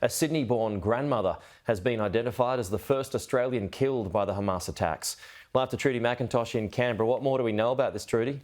A Sydney-born grandmother has been identified as the first Australian killed by the Hamas attacks. Well, after Trudy McIntosh in Canberra, what more do we know about this, Trudy?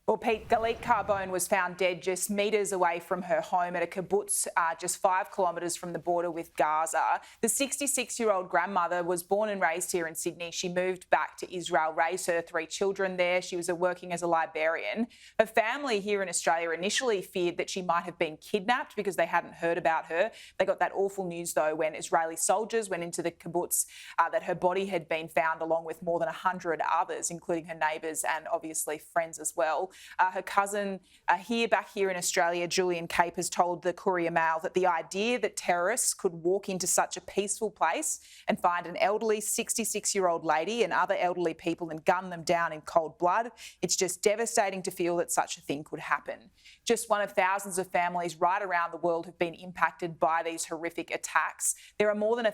Well, Pete, Galit Carbone was found dead just metres away from her home at a kibbutz just 5 kilometres from the border with Gaza. The 66-year-old grandmother was born and raised here in Sydney. She moved back to Israel, raised her 3 children there. She was working as a librarian. Her family here in Australia initially feared that she might have been kidnapped because they hadn't heard about her. They got that awful news, though, when Israeli soldiers went into the kibbutz that her body had been found along with more than 100 others, including her neighbours and obviously friends as well. Her cousin back here in Australia, Julian Cape, has told the Courier Mail that the idea that terrorists could walk into such a peaceful place and find an elderly 66-year-old lady and other elderly people and gun them down in cold blood, it's just devastating to feel that such a thing could happen. Just one of thousands of families right around the world have been impacted by these horrific attacks. There are more than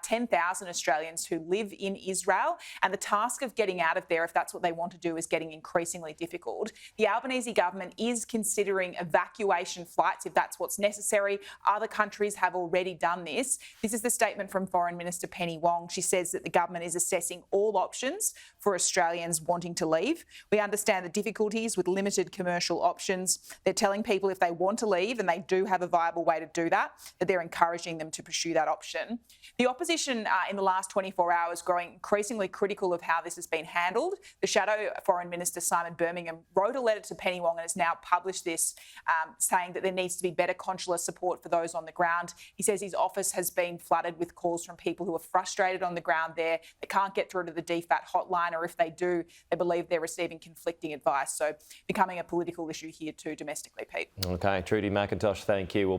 10,000 Australians who live in Israel, and the task of getting out of there, if that's what they want to do, is getting increasingly difficult. The Albanese government is considering evacuation flights if that's what's necessary. Other countries have already done this. This is the statement from Foreign Minister Penny Wong. She says that the government is assessing all options for Australians wanting to leave. We understand the difficulties with limited commercial options. They're telling people if they want to leave, and they do have a viable way to do that, that they're encouraging them to pursue that option. The opposition in the last 24 hours growing increasingly critical of how this has been handled. The Shadow Foreign Minister Simon Birmingham wrote a letter to Penny Wong and has now published this, saying that there needs to be better consular support for those on the ground. He says his office has been flooded with calls from people who are frustrated on the ground there. They can't get through to the DFAT hotline, or if they do, they believe they're receiving conflicting advice. So becoming a political issue here too domestically, Pete. OK, Trudy McIntosh, thank you.